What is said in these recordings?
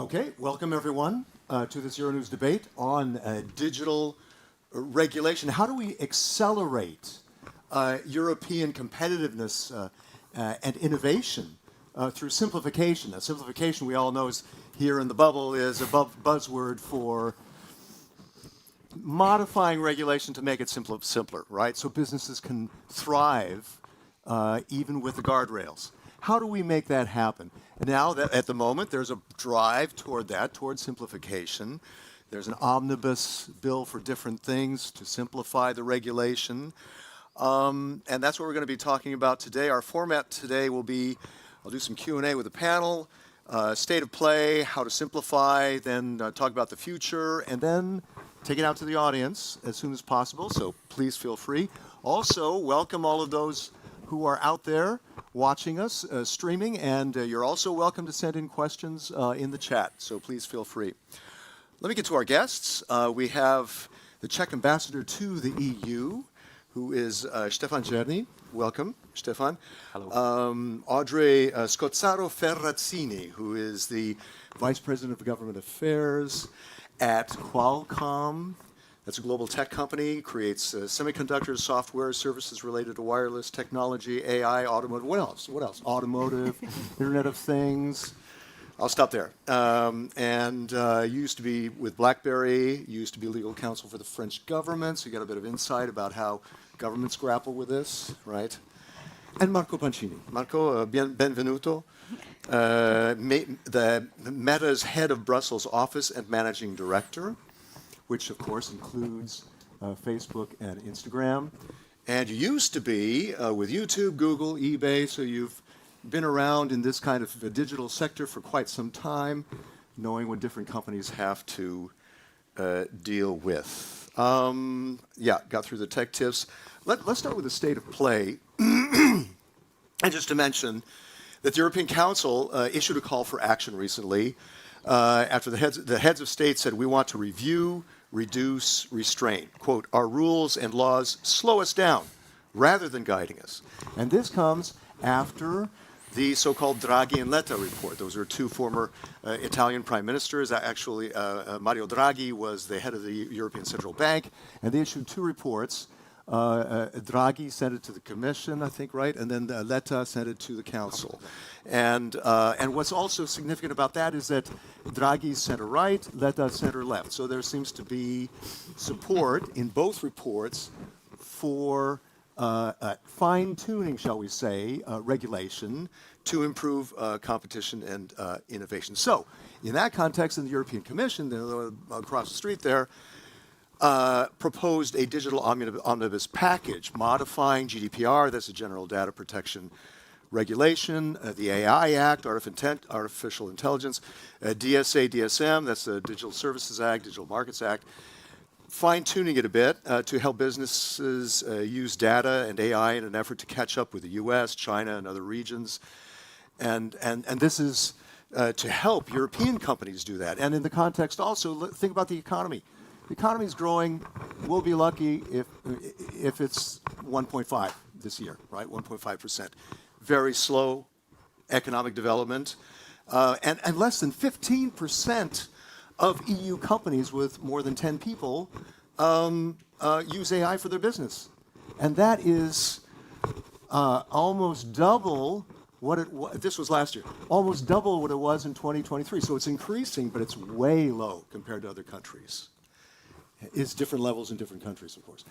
Okay, welcome everyone to this Euronews debate on digital regulation. How do we accelerate European competitiveness and innovation through simplification? Now, simplification, we all know, is here in the bubble, is a buzzword for modifying regulation to make it simpler, right? So businesses can thrive even with the guardrails. How do we make that happen? And now, at the moment, there's a drive toward that, toward simplification. There's an omnibus bill for different things to simplify the regulation. And that's what we're going to be talking about today. Our format today will be, I'll do some Q&A with the panel, state of play, how to simplify, then talk about the future, and then take it out to the audience as soon as possible, so please feel free. Also, welcome all of those who are out there watching us, streaming, and you're also welcome to send in questions in the chat, so please feel free. Let me get to our guests. We have the Czech ambassador to the EU, who is Stefan Czerny. Welcome, Stefan. Hello. Audrey Scozzaro-Ferrazzini, who is the Vice President of Government Affairs at Qualcomm. That's a global tech company, creates semiconductors, software, services related to wireless technology, AI, automotive. What else? What else? Automotive, Internet of Things. I'll stop there. And you used to be with BlackBerry. You used to be legal counsel for the French government, so you got a bit of insight about how governments grapple with this, right? And Marco Pancini. Marco, benvenuto. The Meta's head of Brussels office and managing director, which of course includes Facebook and Instagram. And you used to be with YouTube, Google, eBay, so you've been around in this kind of digital sector for quite some time, knowing what different companies have to deal with. Yeah, got through the tech tips. Let's start with the state of play. And just to mention that the European Council issued a call for action recently after the heads of state said, we want to review, reduce, restrain. Quote, our rules and laws slow us down rather than guiding us. And this comes after the so-called Draghi and Letta report. Those are two former Italian prime ministers. Actually, Mario Draghi was the head of the European Central Bank, and they issued two reports. Draghi sent it to the Commission, I think, right? And then Letta sent it to the Council. And what's also significant about that is that Draghi's center-right, Letta center-left. So there seems to be support in both reports for fine-tuning, shall we say, regulation to improve competition and innovation. So in that context, in the European Commission, across the street there, proposed a digital omnibus package modifying GDPR, that's the General Data Protection Regulation, the AI Act, Artificial Intelligence, DSA, DSM, that's the Digital Services Act, Digital Markets Act, fine-tuning it a bit to help businesses use data and AI in an effort to catch up with the US, China, and other regions. And this is to help European companies do that. And in the context also, think about the economy. The economy is growing. We'll be lucky if it's 1.5 this year, right? 1.5%. Very slow economic development. And less than 15% of EU companies with more than 10 people use AI for their business. And that is almost double what it was. This was last year. Almost double what it was in 2023. So it's increasing, but it's way low compared to other countries. It's different levels in different countries, of course.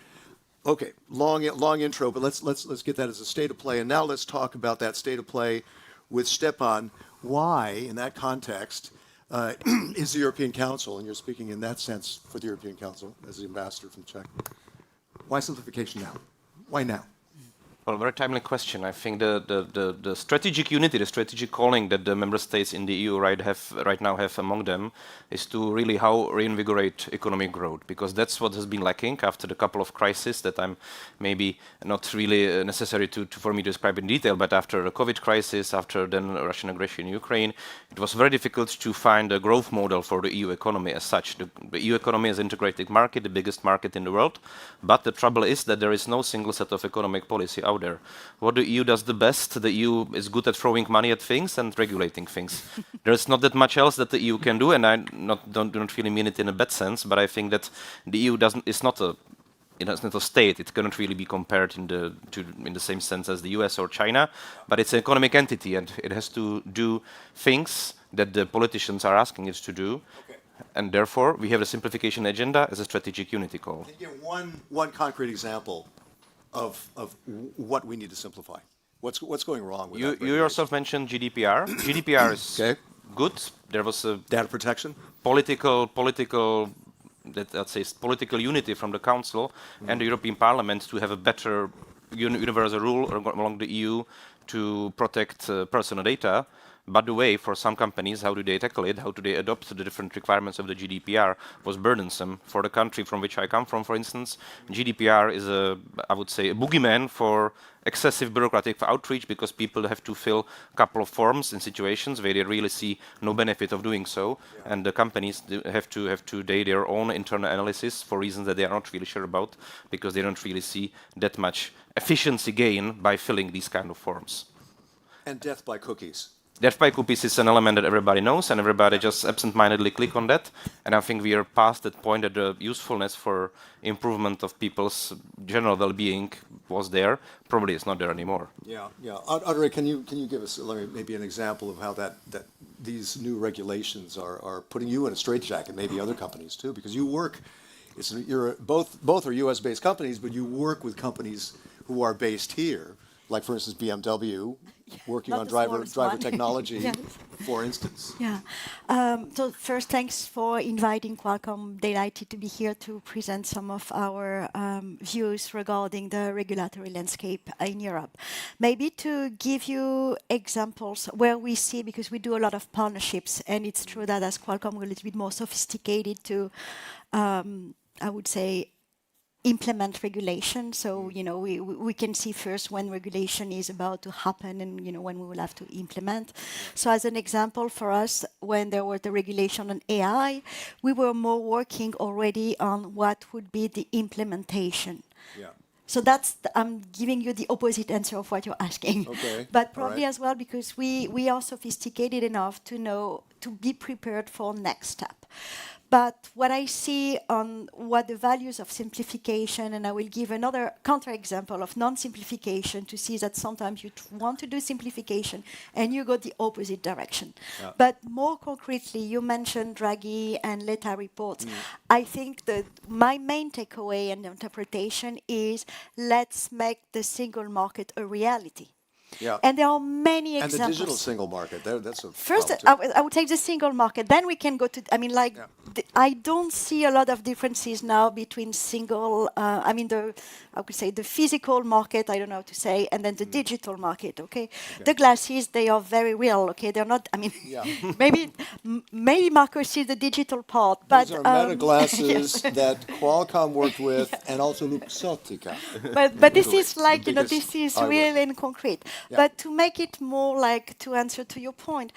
Okay, long intro, but let's get that as a state of play. And now let's talk about that state of play with Stepan. Why, in that context, is the European Council, and you're speaking in that sense for the European Council as the ambassador from Czech. Why simplification now? Why now? Well, very timely question. I think the strategic unity, the strategic calling that the member states in the EU right now have among them is to really how reinvigorate economic growth, because that's what has been lacking after the couple of crises that I'm maybe not really necessary for me to describe in detail, but after the COVID crisis, after then Russian aggression in Ukraine, it was very difficult to find a growth model for the EU economy as such. The EU economy is an integrated market, the biggest market in the world, but the trouble is that there is no single set of economic policy out there. What the EU does the best, the EU is good at throwing money at things and regulating things. There's not that much else that the EU can do, and I do not really mean it in a bad sense, but I think that the EU is not a it's not a state. It cannot really be compared in the same sense as the US or China, but it's an economic entity, and it has to do things that the politicians are asking it to do. Okay. And therefore, we have the simplification agenda as a strategic unity call. Can you give one concrete example of what we need to simplify? What's going wrong with that? You yourself mentioned GDPR. GDPR is good. There was a data protection, political unity from the Council and the European Parliament to have a better universal rule along the EU to protect personal data. But the way for some companies, how do they tackle it, how do they adopt the different requirements of the GDPR was burdensome. For the country from which I come from, for instance, GDPR is I would say, a boogeyman for excessive bureaucratic outreach because people have to fill a couple of forms in situations where they really see no benefit of doing so, and the companies have to do their own internal analysis for reasons that they are not really sure about because they don't really see that much efficiency gain by filling these kind of forms. And death by cookies. Death by cookies is an element that everybody knows, and everybody just absent-mindedly click on that. And I think we are past that point that the usefulness for improvement of people's general well-being was there. Probably it's not there anymore. Yeah. Audrey, can you give us maybe an example of how that these new regulations are putting you in a straitjacket, maybe other companies too, because you work. Both are U.S.-based companies, but you work with companies who are based here. Like, for instance, BMW, working on driver technology, yes. For instance. Yeah. So first, thanks for inviting Qualcomm. Delighted to be here to present some of our views regarding the regulatory landscape in Europe. Maybe to give you examples where we see, because we do a lot of partnerships, and it's true that as Qualcomm, we're a little bit more sophisticated to, I would say, implement regulation. So, we can see first when regulation is about to happen and, when we will have to implement. So as an example for us, when there was the regulation on AI, we were more working already on what would be the implementation. Yeah. So I'm giving you the opposite answer of what you're asking. Okay. But probably as well because we are sophisticated enough to be prepared for next step. But what I see on what the values of simplification, and I will give another counterexample of non-simplification to see that sometimes you want to do simplification and you go the opposite direction. Yeah. But more concretely, you mentioned Draghi and Letta reports. I think that my main takeaway and interpretation is let's make the single market a reality. Yeah. And there are many examples. And the digital single market, that's a First, I would take the single market. Then we can go to, I don't see a lot of differences now between single, I would say the physical market, I don't know how to say, and then the digital market, okay? The glasses, they are very real, okay? They're not, maybe Marco sees the digital part, but... These are Meta glasses that Qualcomm worked with, and also Luxottica. But this is like, this is real and concrete. Yeah. But to make it more like, to answer to your point,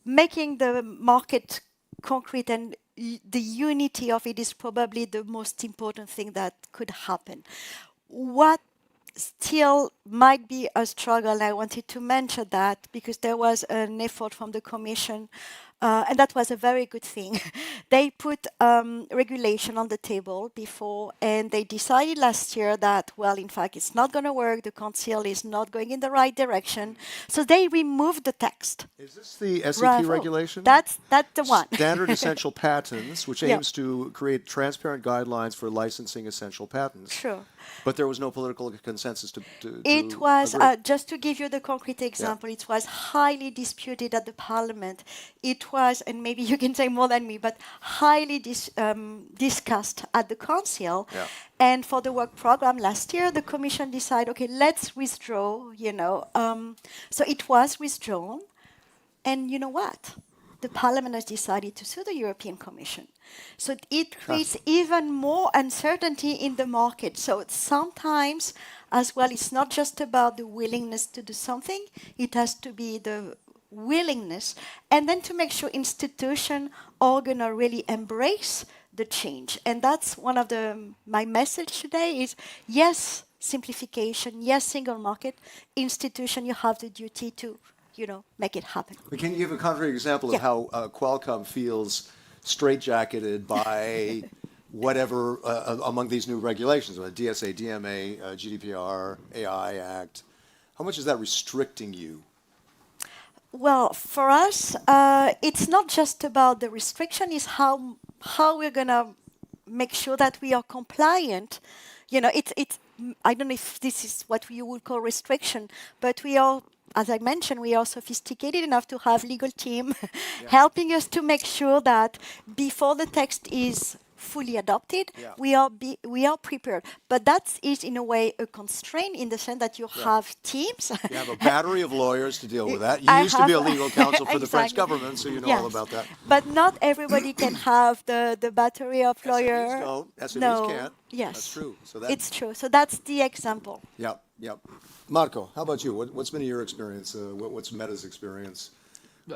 making the market concrete and the unity of it is probably the most important thing that could happen. What still might be a struggle, and I wanted to mention that because there was an effort from the Commission, and that was a very good thing. They put regulation on the table before, and they decided last year that, well, in fact, it's not going to work. The Council is not going in the right direction. So they removed the text. Is this the SEP regulation? That's the one. Standard Essential Patents, which aims to create transparent guidelines for licensing essential patents. Sure. But there was no political consensus to It was, just to give you the concrete example, it was highly disputed at the Parliament. It was, and maybe you can say more than me, but highly discussed at the Council. Yeah. And for the work program last year, the Commission decided, okay, let's withdraw, So it was withdrawn. And you know what? The Parliament has decided to sue the European Commission. So it creates even more uncertainty in the market. So sometimes, as well, it's not just about the willingness to do something. It has to be the willingness. And then to make sure institutions are going to really embrace the change. And that's one of my message today is, yes, simplification, yes, single market. Institution, you have the duty to, make it happen. But can you give a concrete example of Yeah. how Qualcomm feels straitjacketed by whatever among these new regulations, DSA, DMA, GDPR, AI Act? How much is that restricting you? Well, for us, it's not just about the restriction, it's how we're going to make sure that we are compliant. It's I don't know if this is what you would call restriction, but we are, as I mentioned, we are sophisticated enough to have legal team helping us to make sure that before the text is fully adopted, we are prepared. But that is in a way a constraint in the sense that you have teams. You have a battery of lawyers to deal with that. You used to be a legal counsel for the French government, so you know all about that. But not everybody can have the battery of lawyers. SMEs don't. SMEs can't. Yes. That's true. So it's true. So that's the example. Yep. Marco, how about you? What's been your experience? What's Meta's experience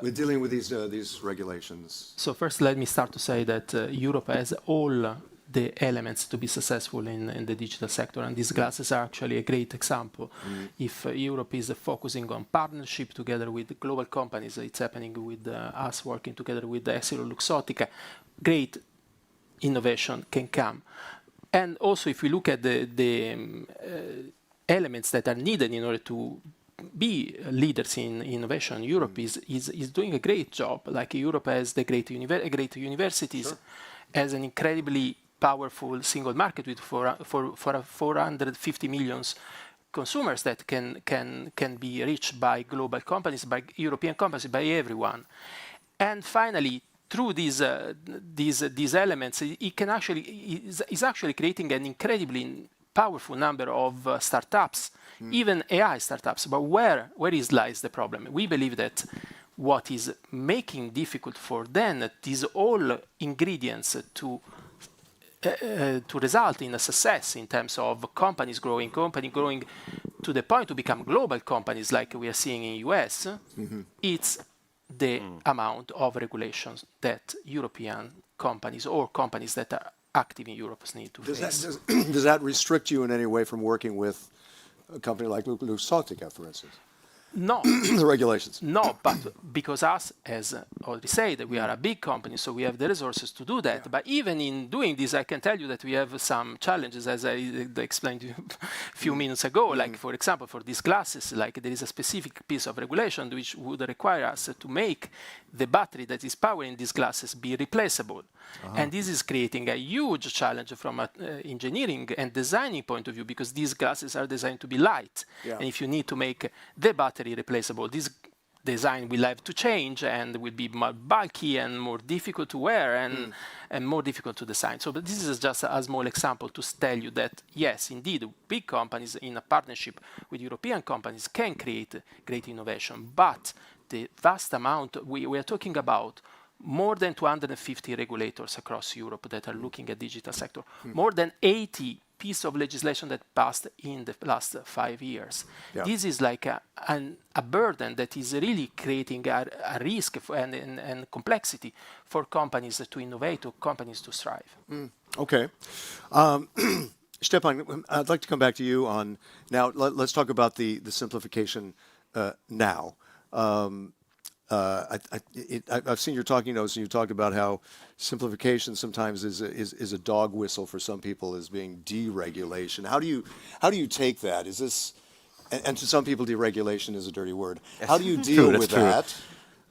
with dealing with these regulations? So first, let me start to say that Europe has all the elements to be successful in the digital sector, and these glasses are actually a great example. If Europe is focusing on partnership together with global companies, it's happening with us working together with EssilorLuxottica, great innovation can come. And also, if we look at the elements that are needed in order to be leaders in innovation, Europe is doing a great job. Like Europe has the great universities, has an incredibly powerful single market with 450 million consumers that can be reached by global companies, by European companies, by everyone. And finally, through these elements, it can is actually creating an incredibly powerful number of startups, even AI startups. But where lies the problem? We believe that what is making difficult for them these all ingredients to result in a success in terms of company growing to the point to become global companies like we are seeing in US, it's the amount of regulations that European companies or companies that are active in Europe need to face. Does that restrict you in any way from working with a company like Luxottica, for instance? No. The regulations? No, but because us, as already said, we are a big company, so we have the resources to do that. But even in doing this, I can tell you that we have some challenges, as I explained to you a few minutes ago. Like, for example, for these glasses, like there is a specific piece of regulation which would require us to make the battery that is powering these glasses be replaceable. And this is creating a huge challenge from an engineering and designing point of view, because these glasses are designed to be light. And if you need to make the battery replaceable, this design will have to change and will be more bulky and more difficult to wear and more difficult to design. So but this is just a small example to tell you that, yes, indeed, big companies in a partnership with European companies can create great innovation. But the vast amount, we are talking about more than 250 regulators across Europe that are looking at digital sector, more than 80 pieces of legislation that passed in the last 5 years. This is like a burden that is really creating a risk and complexity for companies to innovate, or companies to strive. Okay. Stepan, I'd like to come back to you on now. Let's talk about the simplification now. I've seen your talking notes, and you talked about how simplification sometimes is a dog whistle for some people as being deregulation. How do you take that? Is this, and to some people, deregulation is a dirty word. How do you deal with that?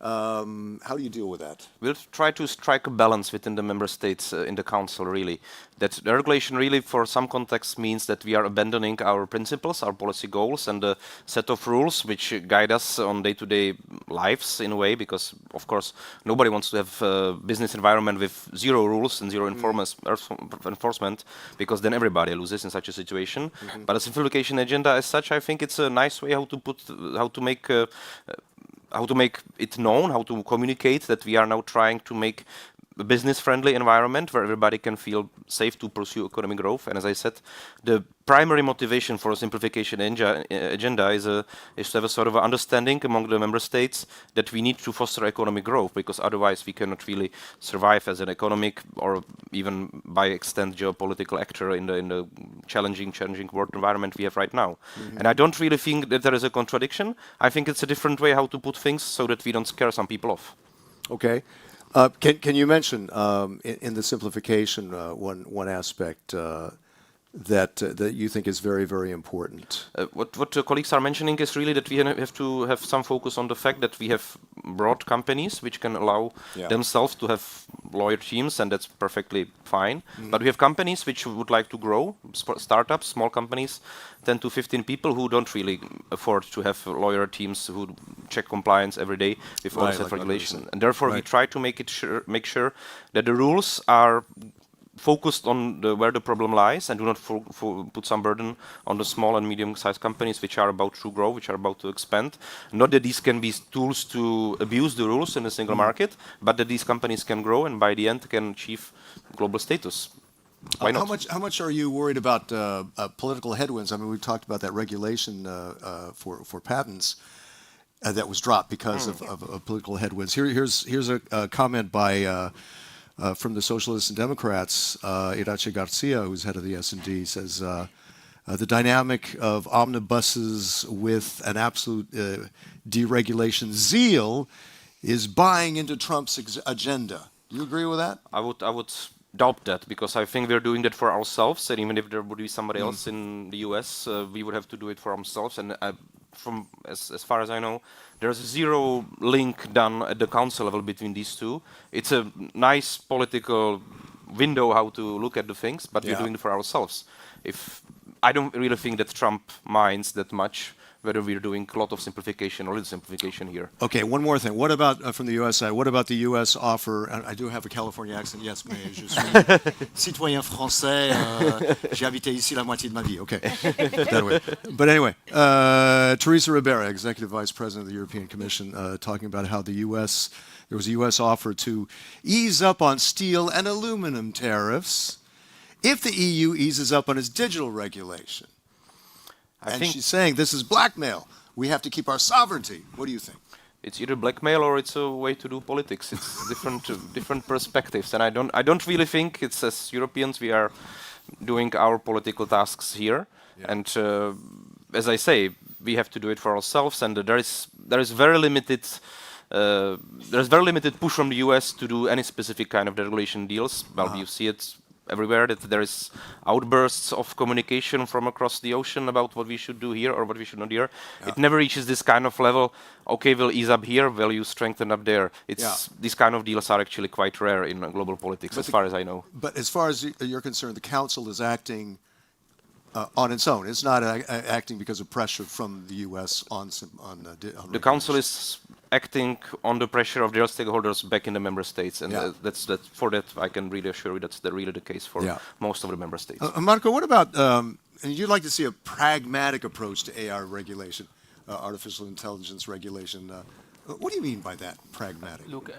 How do you deal with that? We'll try to strike a balance within the member states in the council, really. That the regulation really, for some contexts, means that we are abandoning our principles, our policy goals, and the set of rules which guide us on day-to-day lives in a way, because, of course, nobody wants to have a business environment with zero rules and zero enforcement, because then everybody loses in such a situation. But a simplification agenda as such, I think it's a nice way how to make it known, how to communicate that we are now trying to make a business-friendly environment where everybody can feel safe to pursue economic growth. And as I said, the primary motivation for a simplification agenda is to have a sort of understanding among the member states that we need to foster economic growth, because otherwise we cannot really survive as an economic or even by extent geopolitical actor in the challenging world environment we have right now. And I don't really think that there is a contradiction. I think it's a different way how to put things so that we don't scare some people off. Okay. Can you mention in the simplification one aspect that you think is very, very important? What the colleagues are mentioning is really that we have to have some focus on the fact that we have broad companies which can allow themselves to have lawyer teams, and that's perfectly fine. But we have companies which would like to grow, startups, small companies, 10 to 15 people who don't really afford to have lawyer teams who check compliance every day with all set regulation. And therefore we try to make sure that the rules are focused on where the problem lies, and do not put some burden on the small and medium-sized companies which are about to grow, which are about to expand. Not that these can be tools to abuse the rules in the single market, but that these companies can grow and by the end can achieve global status. Why not? How much are you worried about political headwinds? I mean, we've talked about that regulation for patents that was dropped because of political headwinds. Here's a comment by from the Socialists and Democrats. Irache Garcia, who's head of the S&D, says the dynamic of omnibuses with an absolute deregulation zeal is buying into Trump's agenda. Do you agree with that? I would doubt that, because I think we're doing that for ourselves, and even if there would be somebody else in the US, we would have to do it for ourselves. And from as far as I know, there's zero link done at the council level between these two. It's a nice political window how to look at the things, but we're doing it for ourselves. I don't really think that Trump minds that much whether we're doing a lot of simplification or little simplification here. Okay, one more thing. What about, from the U.S. side, what about the U.S. offer, and I do have a California accent, yes, mais je suis citoyen français, j'ai habité ici la moitié de ma vie, okay. That way. But anyway, Teresa Ribera, Executive Vice President of the European Commission, talking about how there was a U.S. offer to ease up on steel and aluminum tariffs if the EU eases up on its digital regulation. And she's saying this is blackmail. We have to keep our sovereignty. What do you think? It's either blackmail or it's a way to do politics. It's different perspectives, and I don't really think it's, as Europeans we are doing our political tasks here. And as I say, we have to do it for ourselves. And there is very limited. There's very limited push from the US to do any specific kind of deregulation deals. Well, you see it everywhere, that there is outbursts of communication from across the ocean about what we should do here or what we should not do here. It never reaches this kind of level. Okay, we'll ease up here, will you strengthen up there? These kind of deals are actually quite rare in global politics, as far as I know. But as far as you're concerned, the Council is acting on its own. It's not acting because of pressure from the U.S. on the Council is acting on the pressure of their stakeholders back in the member states, and that's for that I can really assure you that's really the case for most of the member states. Marco, what about? And you'd like to see a pragmatic approach to AI regulation, artificial intelligence regulation. What do you mean by that, pragmatic? Look,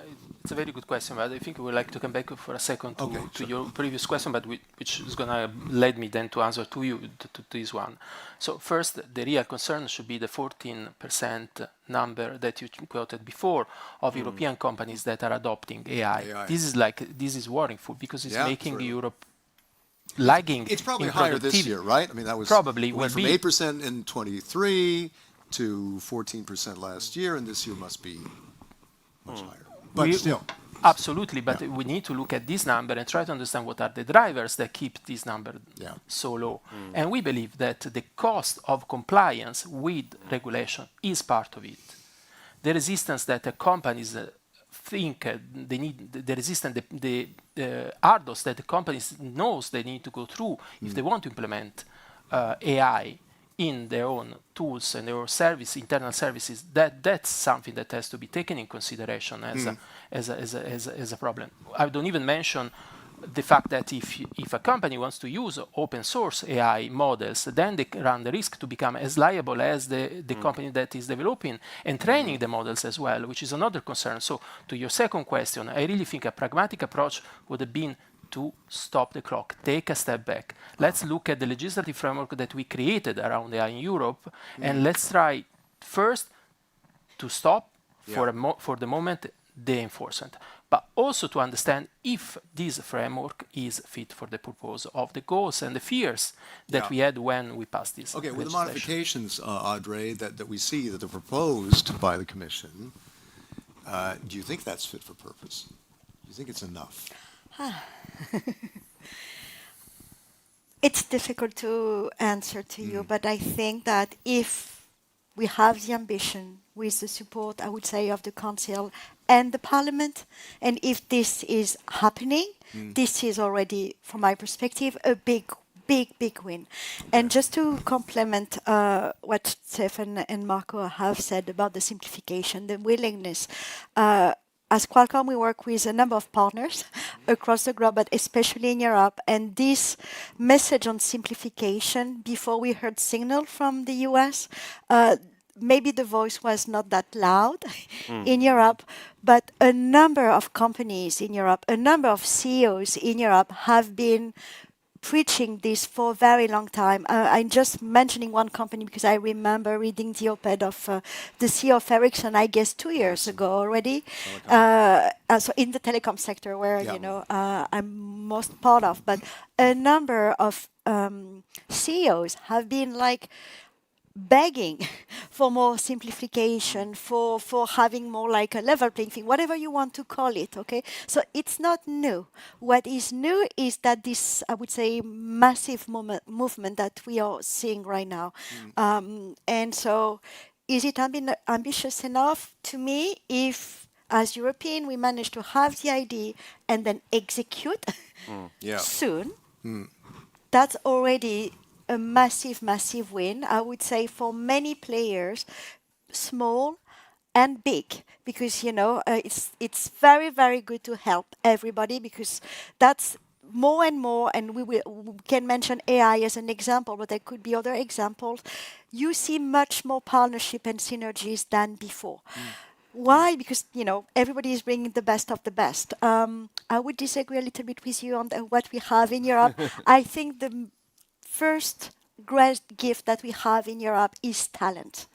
it's a very good question, but I think we would like to come back for a second to your previous question, but which is going to lead me then to answer to you to this one. So first, the real concern should be the 14% number that you quoted before of European companies that are adopting AI. This is worrying because it's making Europe lagging. It's probably higher this year, right? I mean, that was probably went from 8% in 23 to 14% last year, and this year must be much higher. But still. Absolutely, but we need to look at this number and try to understand what are the drivers that keep this number so low. And we believe that the cost of compliance with regulation is part of it. The resistance that the companies think they need, the hurdles that the companies knows they need to go through if they want to implement AI in their own tools and their own internal services, that's something that has to be taken in consideration as a problem. I don't even mention the fact that if a company wants to use open source AI models, then they run the risk to become as liable as the company that is developing and training the models as well, which is another concern. So to your second question, I really think a pragmatic approach would have been to stop the clock, take a step back. Let's look at the legislative framework that we created around AI in Europe, and let's try first to stop for the moment the enforcement, but also to understand if this framework is fit for the purpose of the goals and the fears that we had when we passed this. Okay, with the modifications, Audrey, that we see that are proposed by the Commission, do you think that's fit for purpose? Do you think it's enough? It's difficult to answer to you, but I think that if we have the ambition with the support, I would say, of the Council and the Parliament, and if this is happening, this is already, from my perspective, a big win. And just to complement what Stefan and Marco have said about the simplification, the willingness, as Qualcomm, we work with a number of partners across the globe, but especially in Europe. And this message on simplification, before we heard signal from the US, maybe the voice was not that loud in Europe, but a number of companies in Europe, a number of CEOs in Europe have been preaching this for a very long time. I'm just mentioning one company because I remember reading the op-ed of the CEO of Ericsson, I guess 2 years ago already. So in the telecom sector, where I'm most part of, but a number of CEOs have been like begging for more simplification, for having more like a level playing field, whatever you want to call it, okay? So it's not new. What is new is that this, I would say, massive movement that we are seeing right now. And so is it ambitious enough? To me, if as European we manage to have the idea and then execute soon, that's already a massive win, I would say, for many players, small and big, because it's very good to help everybody, because that's more and more, and we can mention AI as an example, but there could be other examples. You see much more partnership and synergies than before. Why? Because everybody is bringing the best of the best. I would disagree a little bit with you on what we have in Europe. I think the first great gift that we have in Europe is talent.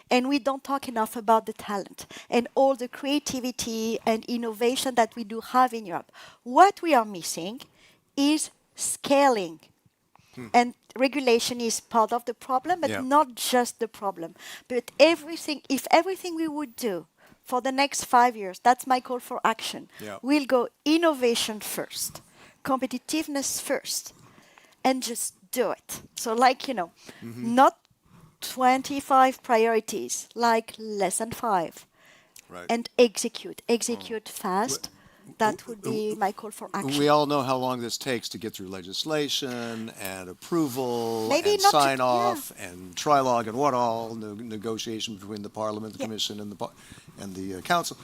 And we don't talk enough about the talent and all the creativity and innovation that we do have in Europe. What we are missing is scaling. And regulation is part of the problem, but not just the problem. But if everything we would do for the next 5 years, that's my call for action, we'll go innovation first, competitiveness first, and just do it. So not 25 priorities, like less than 5. Right. And execute fast. That would be my call for action. We all know how long this takes to get through legislation and approval Maybe and not sign off and trilogue and what all, negotiation between the Parliament, the Commission, and the Council.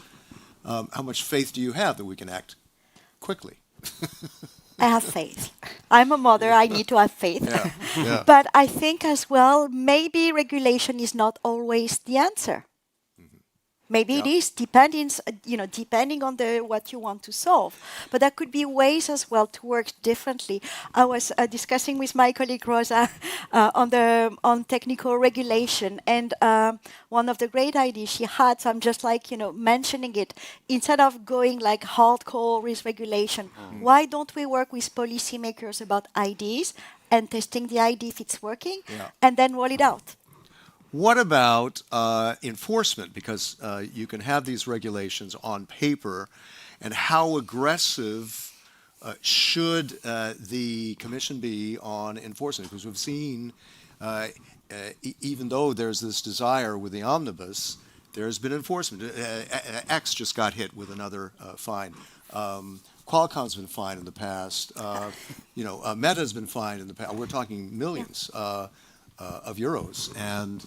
How much faith do you have that we can act quickly? I have faith. I'm a mother. I need to have faith. But I think as well, maybe regulation is not always the answer. Maybe it is, depending on what you want to solve. But there could be ways as well to work differently. I was discussing with my colleague Rosa on technical regulation, and one of the great ideas she had, so I'm just mentioning it, instead of going like hardcore with regulation, why don't we work with policymakers about ideas and testing the idea if it's working, and then roll it out? What about enforcement? Because you can have these regulations on paper, and how aggressive should the Commission be on enforcement? Because we've seen, even though there's this desire with the omnibus, there's been enforcement. X just got hit with another fine. Qualcomm's been fined in the past. Meta's been fined in the past. We're talking millions of euros. And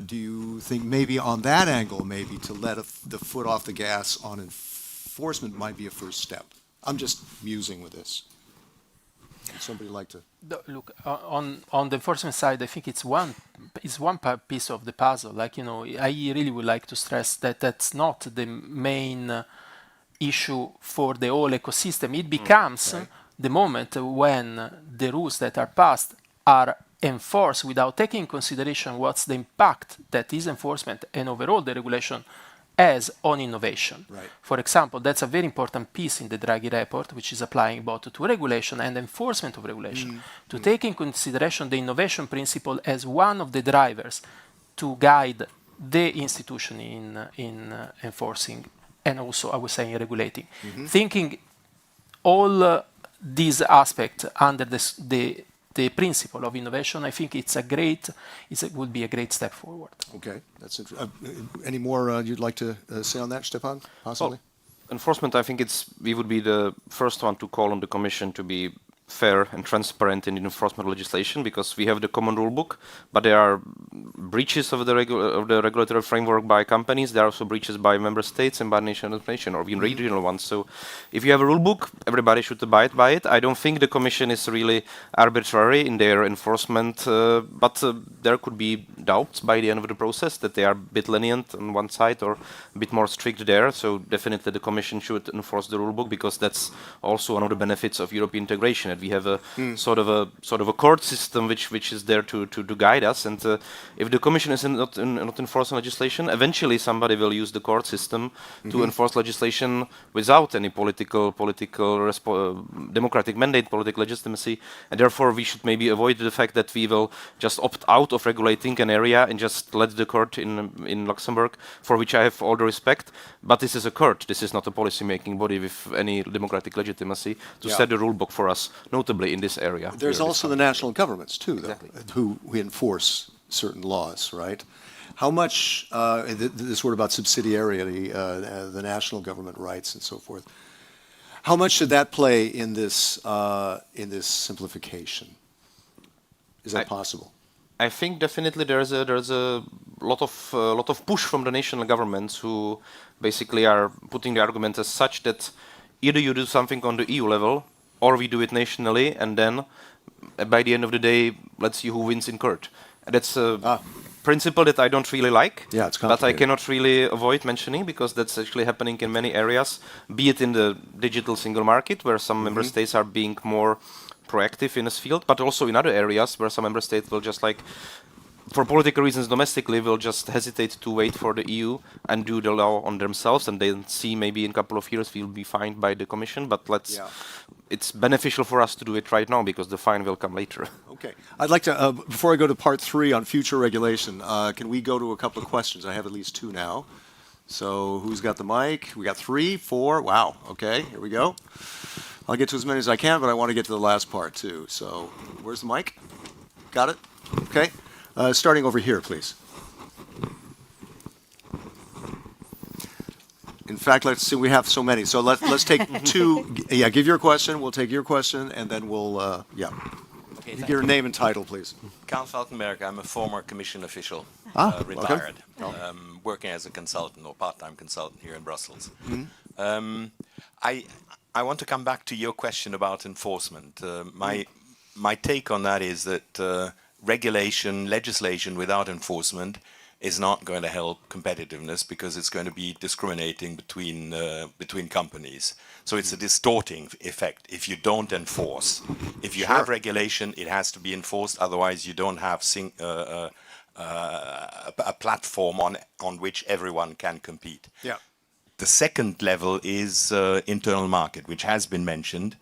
do you think maybe on that angle, maybe to let the foot off the gas on enforcement might be a first step? I'm just musing with this. Would somebody like to? Look, on the enforcement side, I think it's one piece of the puzzle. Like, you know, I really would like to stress that that's not the main issue for the whole ecosystem. It becomes the moment when the rules that are passed are enforced without taking in consideration what's the impact that is enforcement and overall the regulation has on innovation. Right. For example, that's a very important piece in the Draghi report, which is applying both to regulation and enforcement of regulation, to take in consideration the innovation principle as one of the drivers to guide the institution in enforcing and also, I would say, in regulating. Thinking all these aspects under the principle of innovation, I think it would be a great step forward. Okay, that's interesting. Any more you'd like to say on that, Stefan, possibly? Well, enforcement, I think we would be the first one to call on the Commission to be fair and transparent in enforcement legislation, because we have the common rule book, but there are breaches of the regulatory framework by companies. There are also breaches by member states and by national administration or even regional ones. So if you have a rule book, everybody should abide by it. I don't think the Commission is really arbitrary in their enforcement, but there could be doubts by the end of the process that they are a bit lenient on one side or a bit more strict there. So definitely the Commission should enforce the rule book, because that's also one of the benefits of European integration. We have a sort of a court system which is there to guide us, and if the Commission is not enforcing legislation, eventually somebody will use the court system to enforce legislation without any democratic mandate, political legitimacy, and therefore we should maybe avoid the fact that we will just opt out of regulating an area and just let the court in Luxembourg, for which I have all the respect, but this is a court, this is not a policy-making body with any democratic legitimacy to set the rule book for us, notably in this area. There's also the national governments, too, though, Exactly. who enforce certain laws, right? How much, this word about subsidiarity, the national government rights and so forth, how much should that play in this simplification? Is that possible? I think definitely there's a lot of push from the national governments, who basically are putting the argument as such that either you do something on the EU level, or we do it nationally, and then by the end of the day, let's see who wins in court. And that's a principle that I don't really like, yeah, it's but I cannot really avoid mentioning, because that's actually happening in many areas, be it in the digital single market, where some member states are being more proactive in this field, but also in other areas where some member states will just, like, for political reasons domestically, will just hesitate to wait for the EU and do the law on themselves, and then see maybe in a couple of years we'll be fined by the Commission, but it's beneficial for us to do it right now, because the fine will come later. Okay. I'd like to, before I go to part 3 on future regulation, can we go to a couple of questions? I have at least 2 now. So who's got the mic? We got 3, 4. Wow. Okay, here we go. I'll get to as many as I can, but I want to get to the last part, too. So where's the mic? Got it? Okay. Starting over here, please. In fact, let's see, we have so many. So let's take 2. Yeah, give your question. We'll take your question, and then we'll, Okay, give your name and title, please. Karl Falkenberg, I'm a former commission official, retired, working as a consultant or part-time consultant here in Brussels. I want to come back to your question about enforcement. My take on that is that legislation without enforcement is not going to help competitiveness, because it's going to be discriminating between companies. So it's a distorting effect if you don't enforce. If you have regulation, it has to be enforced. Otherwise, you don't have a platform on which everyone can compete. Yeah. The second level is internal market, which has been mentioned.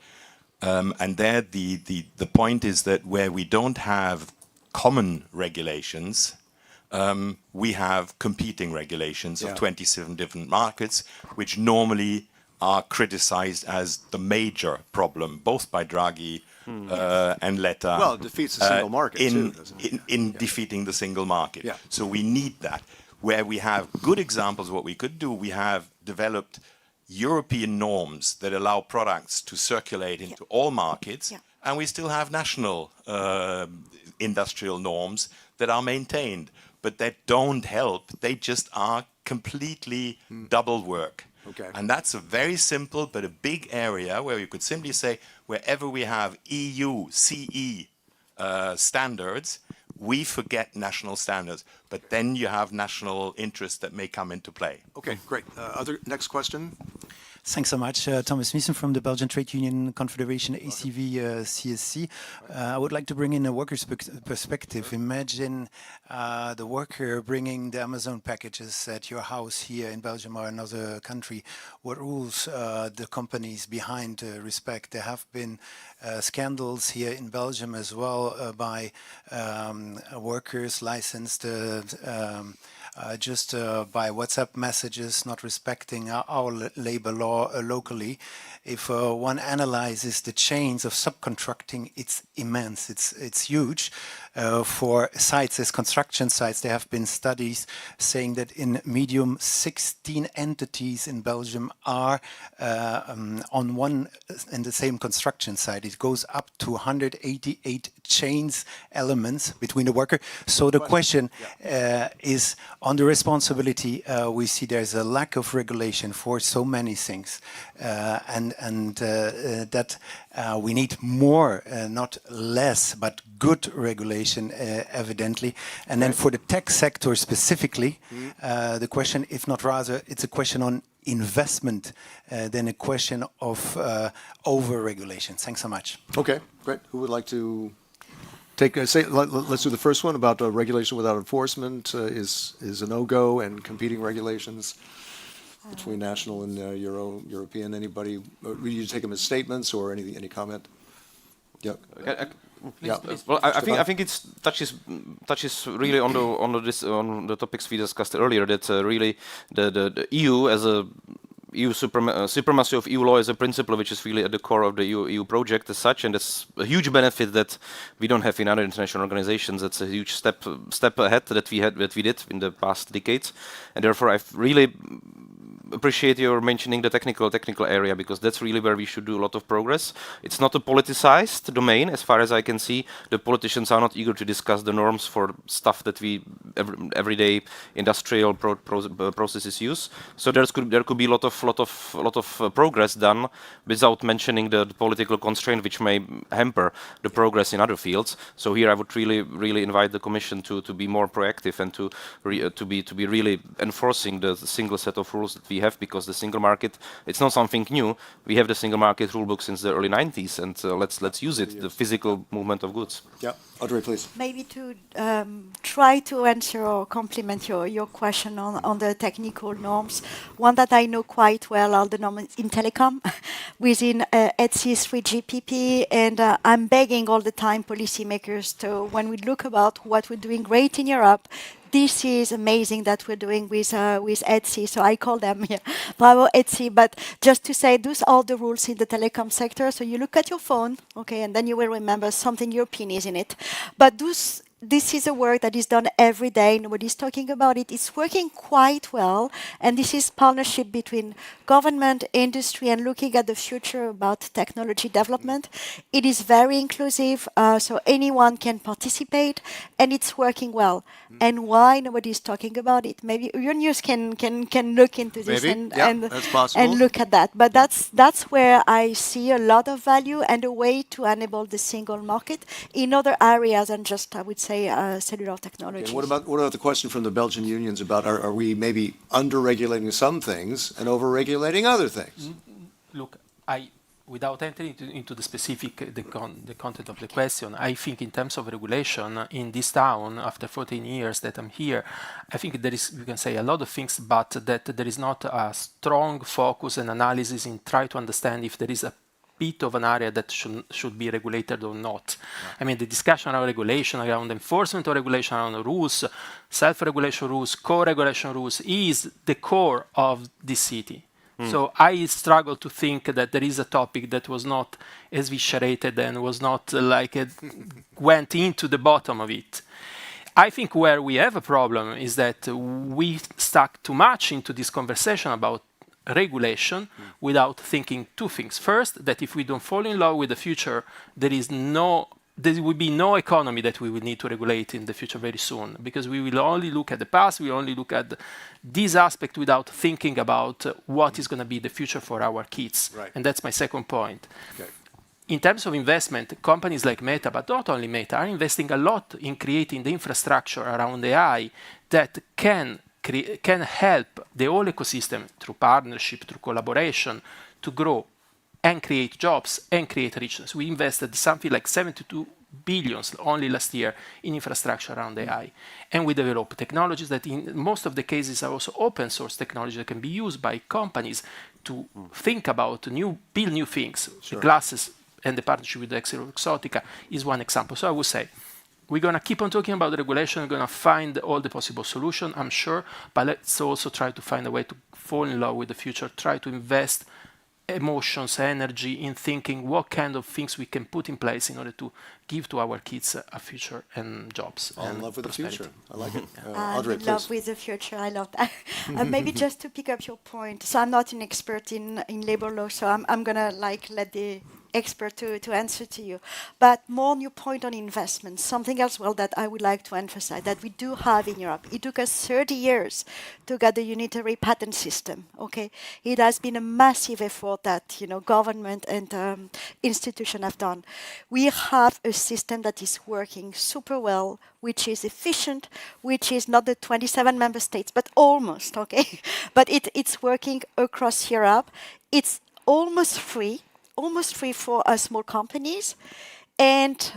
And there the point is that where we don't have common regulations, we have competing regulations of 27 different markets, which normally are criticized as the major problem, both by Draghi and Letta. Well, it defeats the single market, too, doesn't it? In defeating the single market. Yeah. So we need that. Where we have good examples of what we could do, we have developed European norms that allow products to circulate into all markets, and we still have national industrial norms that are maintained, but that don't help. They just are completely double work. Okay. And that's a very simple but a big area where you could simply say, wherever we have EU, CE standards, we forget national standards. But then you have national interests that may come into play. Okay, great. Next question? Thanks so much. Thomas Miesen from the Belgian Trade Union Confederation, ACV CSC. I would like to bring in a worker's perspective. Imagine the worker bringing the Amazon packages at your house here in Belgium or another country. What rules the companies behind respect? There have been scandals here in Belgium as well by workers licensed just by WhatsApp messages, not respecting our labor law locally. If one analyzes the chains of subcontracting, it's immense, it's huge. For sites as construction sites, there have been studies saying that in medium 16 entities in Belgium are on one and the same construction site. It goes up to 188 chains elements between the worker. So the question is on the responsibility. We see there's a lack of regulation for so many things, and that we need more, not less, but good regulation, evidently. And then for the tech sector specifically, the question, if not rather, it's a question on investment than a question of over-regulation. Thanks so much. Okay, great. Who would like to take? Let's do the first one about regulation without enforcement is a no-go, and competing regulations between national and European. Anybody? Will you take them as statements or any comment? Yeah. Please. Well, I think it touches really on the topics we discussed earlier. That really the EU as a supremacy of EU law is a principle which is really at the core of the EU project as such, and it's a huge benefit that we don't have in other international organizations. That's a huge step ahead that we did in the past decades, and therefore I really appreciate your mentioning the technical area, because that's really where we should do a lot of progress. It's not a politicized domain, as far as I can see. The politicians are not eager to discuss the norms for stuff that we everyday industrial processes use. So there could be a lot of progress done without mentioning the political constraint, which may hamper the progress in other fields. So here I would really invite the Commission to be more proactive and to be really enforcing the single set of rules that we have, because the single market, it's not something new. We have the single market rulebook since the early 90s, and let's use it, the physical movement of goods. Yeah, Audrey, please. Maybe to try to answer or complement your question on the technical norms, one that I know quite well are the norms in telecom within ETSI 3GPP, and I'm begging all the time policymakers to, when we look about what we're doing great in Europe, this is amazing that we're doing with ETSI, so I call them bravo ETSI. But just to say, those are the rules in the telecom sector. So you look at your phone, okay, and then you will remember something European is in it. But this is a work that is done every day. Nobody's talking about it. It's working quite well, and this is partnership between government, industry, and looking at the future about technology development. It is very inclusive, so anyone can participate, and it's working well. And why nobody's talking about it? Maybe euronews can look into this and look at that. But that's where I see a lot of value and a way to enable the single market in other areas than just, I would say, cellular technology. Okay, what about the question from the Belgian unions about are we maybe under-regulating some things and over-regulating other things? Look, without entering into the specific, the content of the question, I think in terms of regulation in this town, after 14 years that I'm here, I think there is, you can say a lot of things, but that there is not a strong focus and analysis in try to understand if there is a bit of an area that should be regulated or not. Yeah. I mean, the discussion around regulation, around enforcement of regulation, around rules, self-regulation rules, co-regulation rules is the core of this city. So I struggle to think that there is a topic that was not eviscerated and was not went into the bottom of it. I think where we have a problem is that we stuck too much into this conversation about regulation without thinking two things. First, that if we don't fall in love with the future, there is no there will be no economy that we will need to regulate in the future very soon, because we will only look at the past, we only look at this aspect without thinking about what is going to be the future for our kids. Right. And that's my second point. Okay. In terms of investment, companies like Meta, but not only Meta, are investing a lot in creating the infrastructure around AI that can help the whole ecosystem through partnership, through collaboration, to grow and create jobs and create richness. We invested something like 72 billions only last year in infrastructure around AI. And we develop technologies that in most of the cases are also open source technology that can be used by companies to think about build new things. Sure. The glasses and the partnership with Exotica is one example. So I would say, we're going to keep on talking about regulation. We're going to find all the possible solutions, I'm sure, but let's also try to find a way to fall in love with the future, try to invest emotions, energy in thinking what kind of things we can put in place in order to give to our kids a future and jobs. All in love with prosperity. the future. I like it. I'm Audrey, in love please. with the future. I love that. Maybe just to pick up your point. So I'm not an expert in labor law, so I'm gonna let the expert to answer to you. But more on your point on investment, something else that I would like to emphasize that we do have in Europe. It took us 30 years to get the unitary patent system. Okay, it has been a massive effort that government and institution have done. We have a system that is working super well, which is efficient, which is not the 27 member states, but almost, okay? But it's working across Europe. It's almost free for small companies, and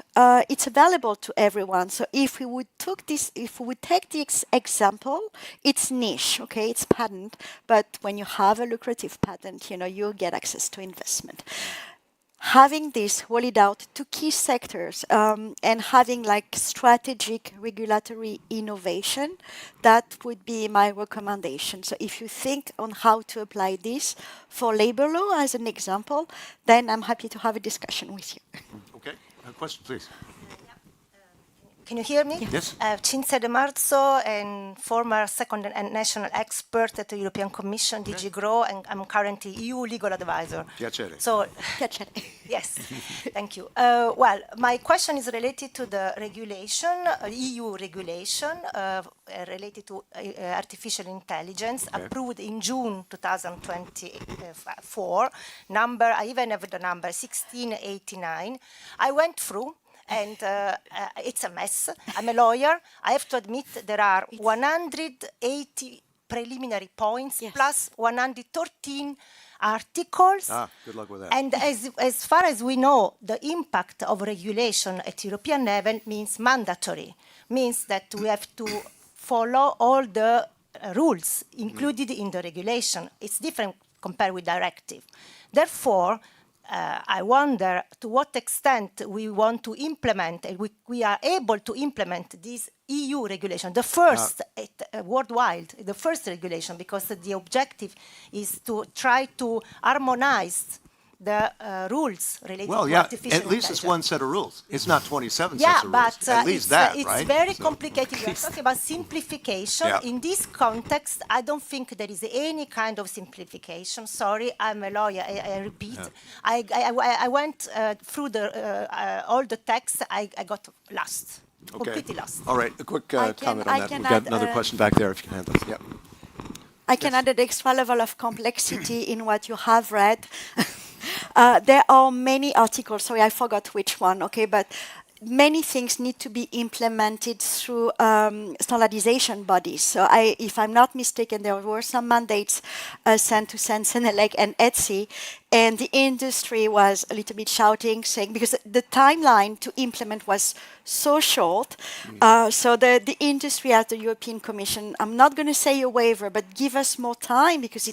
it's available to everyone. So if we would take the example, it's niche, okay? It's patent, but when you have a lucrative patent, you get access to investment. Having this rolled out to key sectors and having strategic regulatory innovation, that would be my recommendation. So if you think on how to apply this for labor law as an example, then I'm happy to have a discussion with you. Okay. A question, please. Can you hear me? Yes. Cinzia De Marzo, and former second and national expert at the European Commission, DG GROW, and I'm currently EU legal advisor. Piacere. So, Piacere. yes, thank you. Well, my question is related to the regulation, EU regulation, related to artificial intelligence, approved in June 2024. I even have the number 1689. I went through, and it's a mess. I'm a lawyer. I have to admit there are 180 preliminary points plus 113 articles. Good luck with that. And as far as we know, the impact of regulation at European level means mandatory, means that we have to follow all the rules included in the regulation. It's different compared with directive. Therefore, I wonder to what extent we want to implement, we are able to implement this EU regulation, the first worldwide, the first regulation, because the objective is to try to harmonize the rules related to artificial intelligence. At least it's one set of rules. It's not 27 Yeah, sets of rules. but At least that, it's right? very complicated. We are talking about simplification. Yeah. In this context, I don't think there is any kind of simplification. Sorry, I'm a lawyer. I repeat. Yeah. I went through all the texts. I got lost. Okay. Completely lost. All right, a quick comment on that. We've got add, another question back there if you can handle it. Yeah. I can add an extra level of complexity in what you have read. There are many articles, sorry, I forgot which one, okay, but many things need to be implemented through standardization bodies. So if I'm not mistaken, there were some mandates sent to Senelec and Etsy, and the industry was a little bit shouting, saying, because the timeline to implement was so short, so the industry at the European Commission, I'm not going to say a waiver, but give us more time because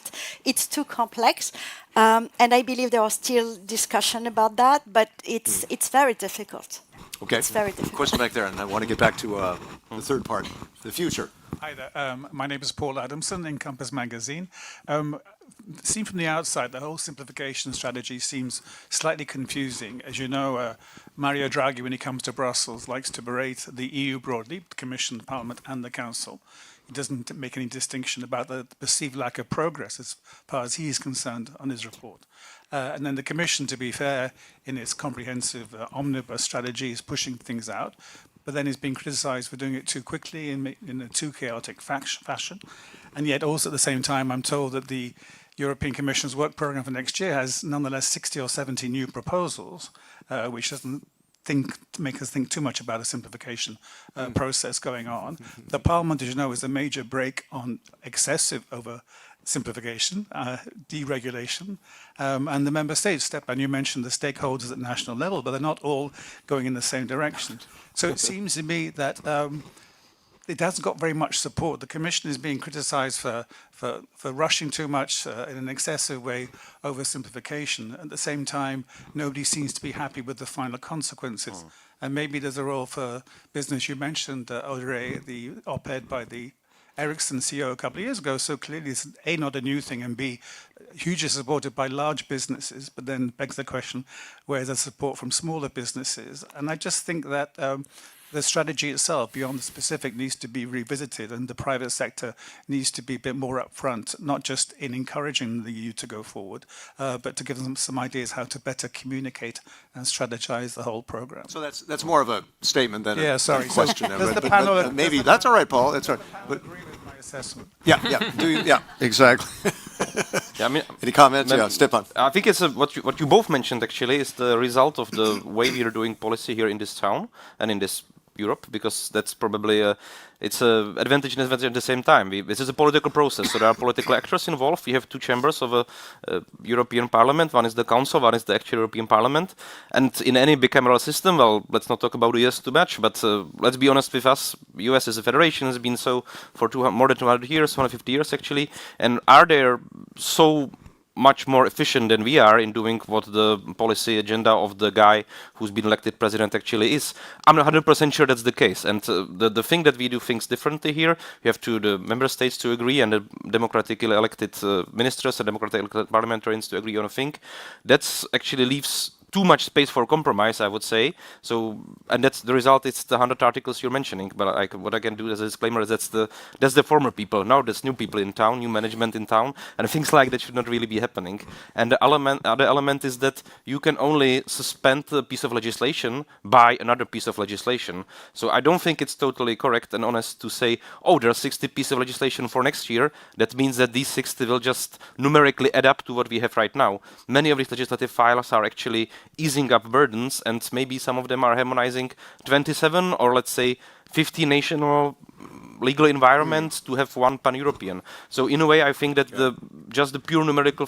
it's too complex. And I believe there are still discussion about that, but it's very difficult. Okay. It's very difficult. Question back there, and I want to get back to the third part, the future. Hi there. My name is Paul Adamson, in Compass Magazine. Seen from the outside, the whole simplification strategy seems slightly confusing. As you know, Mario Draghi, when he comes to Brussels, likes to berate the EU broadly, the Commission, the Parliament and the Council. he doesn't make any distinction about the perceived lack of progress as far as he is concerned on his report. And then the Commission, to be fair, in its comprehensive omnibus strategy is pushing things out, but then is being criticised for doing it too quickly in a too chaotic fashion. And yet also at the same time, I'm told that the European Commission's work programme for next year has nonetheless 60 or 70 new proposals, which doesn't make us think too much about a simplification process going on. The Parliament, as you know, is a major brake on excessive over simplification, deregulation, and the member states step. And you mentioned the stakeholders at national level, but they're not all going in the same direction. So it seems to me that it hasn't got very much support. The Commission is being criticised for rushing too much in an excessive way over simplification. At the same time, nobody seems to be happy with the final consequences. And maybe there's a role for business. You mentioned, Audrey, the op-ed by the Ericsson CEO a couple of years ago, so clearly it's A, not a new thing, and B, hugely supported by large businesses, but then begs the question, where's the support from smaller businesses? And I just think that the strategy itself, beyond the specific, needs to be revisited, and the private sector needs to be a bit more upfront, not just in encouraging the EU to go forward, but to give them some ideas how to better communicate and strategize the whole program. So that's more of a statement than a question. Does the panel, but maybe that's all right, Paul. That's all right. But agree with my assessment? Yeah, exactly. Yeah, I mean, Any comments? Yeah, Stepan. I think it's what you both mentioned actually is the result of the way we are doing policy here in this town and in this Europe, because that's probably it's an advantage and disadvantage at the same time. This is a political process, so there are political actors involved. We have two chambers of a European Parliament. One is the Council, one is the actual European Parliament. And in any bicameral system, well, let's not talk about the US too much, but let's be honest with us, US as a federation has been so for more than 200 years, 150 years actually. And are there so much more efficient than we are in doing what the policy agenda of the guy who's been elected president actually is? I'm not 100% sure that's the case. And the thing that we do things differently here, we have the member states to agree and the democratically elected ministers and democratically elected parliamentarians to agree on a thing. That's actually leaves too much space for compromise, I would say. So, and that's the result. It's the 100 articles you're mentioning. But what I can do as a disclaimer is that's the former people. Now there's new people in town, new management in town, and things like that should not really be happening. And the other element is that you can only suspend a piece of legislation by another piece of legislation. So I don't think it's totally correct and honest to say, oh, there are 60 pieces of legislation for next year. That means that these 60 will just numerically add up to what we have right now. Many of these legislative files are actually easing up burdens, and maybe some of them are harmonizing 27 or let's say 50 national legal environments to have one pan-European. So in a way, I think that just the pure numerical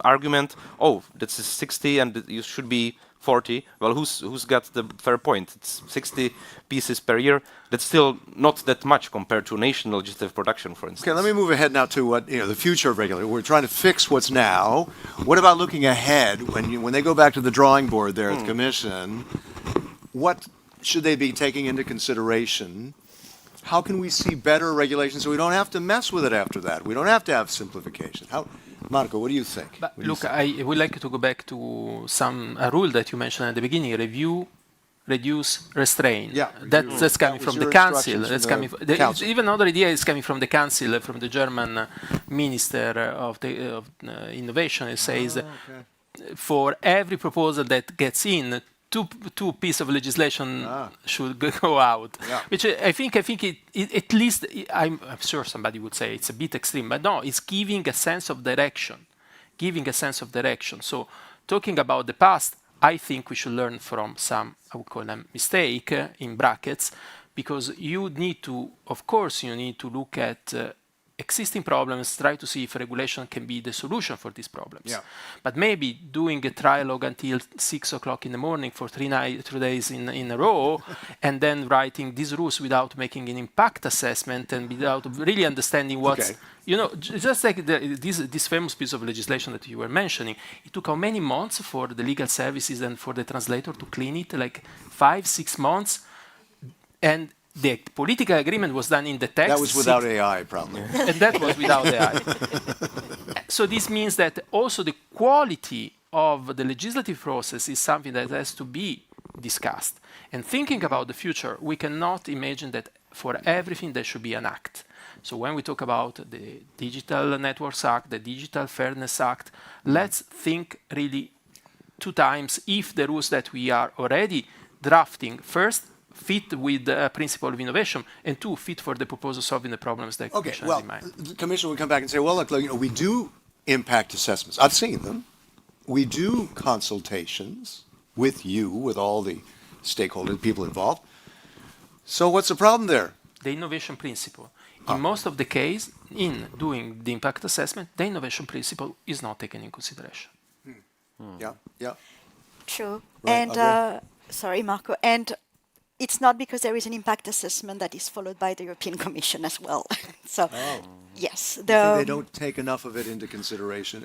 argument, oh, that's 60 and you should be 40. Well, who's got the fair point? It's 60 pieces per year. That's still not that much compared to national legislative production, for instance. Okay, let me move ahead now to what the future of regulation. We're trying to fix what's now. What about looking ahead when they go back to the drawing board there at the Commission? What should they be taking into consideration? How can we see better regulation so we don't have to mess with it after that? We don't have to have simplification. Marco, what do you think? Look, I would like to go back to a rule that you mentioned at the beginning: review, reduce, restrain. Yeah, that's coming from the Council. That's coming. Council. Even another idea is coming from the Council, from the German Minister of Innovation. It says for every proposal that gets in, two pieces of legislation should go out, which I think it at least I'm sure somebody would say it's a bit extreme, but no, it's giving a sense of direction, So talking about the past, I think we should learn from some, I would call them mistake in brackets, because you need to look at existing problems, try to see if regulation can be the solution for these problems. Yeah. But maybe doing a trialogue until 6 o'clock in the morning for 3 days in a row, and then writing these rules without making an impact assessment and without really understanding what's, just like this famous piece of legislation that you were mentioning, it took how many months for the legal services and for the translator to clean it? Like 5-6 months. And the political agreement was done in the text. That was without AI, probably. And that was without AI. So this means that also the quality of the legislative process is something that has to be discussed. And thinking about the future, we cannot imagine that for everything there should be an act. So when we talk about the Digital Networks Act, the Digital Fairness Act, let's think really 2 times if the rules that we are already drafting, first, fit with the principle of innovation, and 2, fit for the purpose of solving the problems that Okay, Commission well, has in mind. the Commission would come back and say, well, look, we do impact assessments. I've seen them. We do consultations with you, with all the stakeholders, people involved. So what's the problem there? The innovation principle. In most of the case, in doing the impact assessment, the innovation principle is not taken in consideration. Yeah, yeah. True. Right, And Audrey? sorry, Marco. And it's not because there is an impact assessment that is followed by the European Commission as well. So, yes, They don't take enough of it into consideration.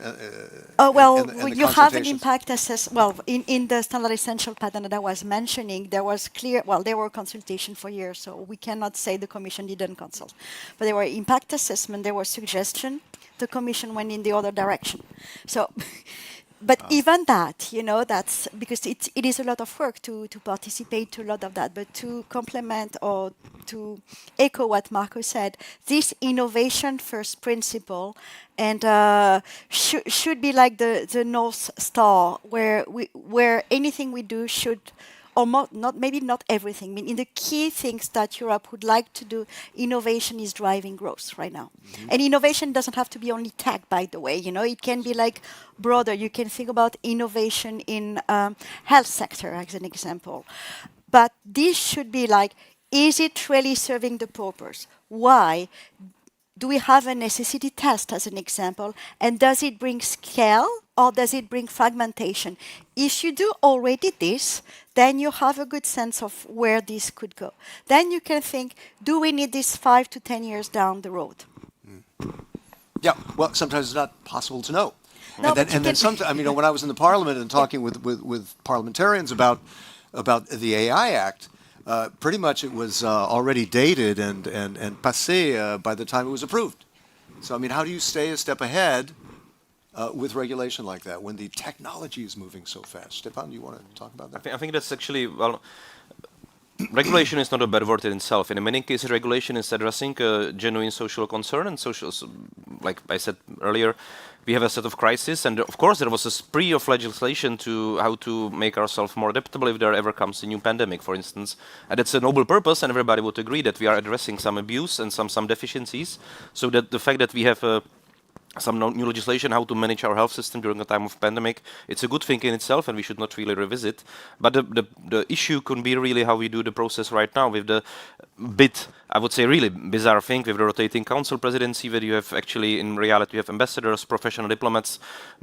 Oh, well, and the you have an consultations. impact assessment. Well, in the standard essential pattern that I was mentioning, there was clear, well, there were consultation for years, so we cannot say the Commission didn't consult. But there were impact assessment, there was suggestion, the Commission went in the other direction. So, but even that, that's because it is a lot of work to participate to a lot of that. But to complement or to echo what Marco said, this innovation first principle and should be like the North Star, where anything we do should, or maybe not everything. I mean, in the key things that Europe would like to do, innovation is driving growth right now. And innovation doesn't have to be only tech, by the way. It can be like broader. You can think about innovation in health sector as an example. But this should be like, is it really serving the purpose? Why? Do we have a necessity test as an example? And does it bring scale or does it bring fragmentation? If you do already this, then you have a good sense of where this could go. Then you can think, do we need this 5 to 10 years down the road? Yeah, well, sometimes it's not possible to know. No, but and then sometimes, when I was in the Parliament and talking with parliamentarians about the AI Act, pretty much it was already dated and passé by the time it was approved. So, how do you stay a step ahead with regulation like that when the technology is moving so fast? Stefan, do you want to talk about that? I think that's actually, well, regulation is not a bad word in itself. In many cases, regulation is addressing a genuine social concern and social, like I said earlier, we have a set of crises, and of course there was a spree of legislation to how to make ourselves more adaptable if there ever comes a new pandemic, for instance. And it's a noble purpose, and everybody would agree that we are addressing some abuse and some deficiencies. So that the fact that we have some new legislation how to manage our health system during a time of pandemic, it's a good thing in itself, and we should not really revisit. But the issue could be really how we do the process right now with the bit, I would say, really bizarre thing with the rotating council presidency, where you have actually, in reality, you have ambassadors, professional diplomats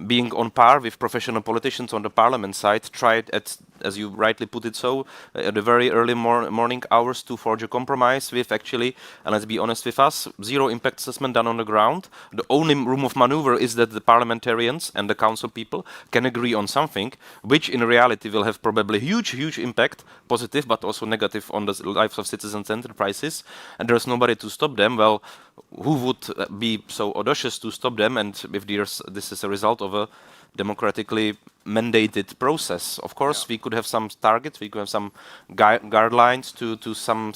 being on par with professional politicians on the parliament side, tried at, as you rightly put it so, at the very early morning hours to forge a compromise with actually, and let's be honest with us, zero impact assessment done on the ground. The only room of maneuver is that the parliamentarians and the council people can agree on something, which in reality will have probably huge impact, positive but also negative on the lives of citizens and enterprises, and there's nobody to stop them. Well, who would be so audacious to stop them? And if this is a result of a democratically mandated process, of course, we could have some targets, we could have some guidelines to some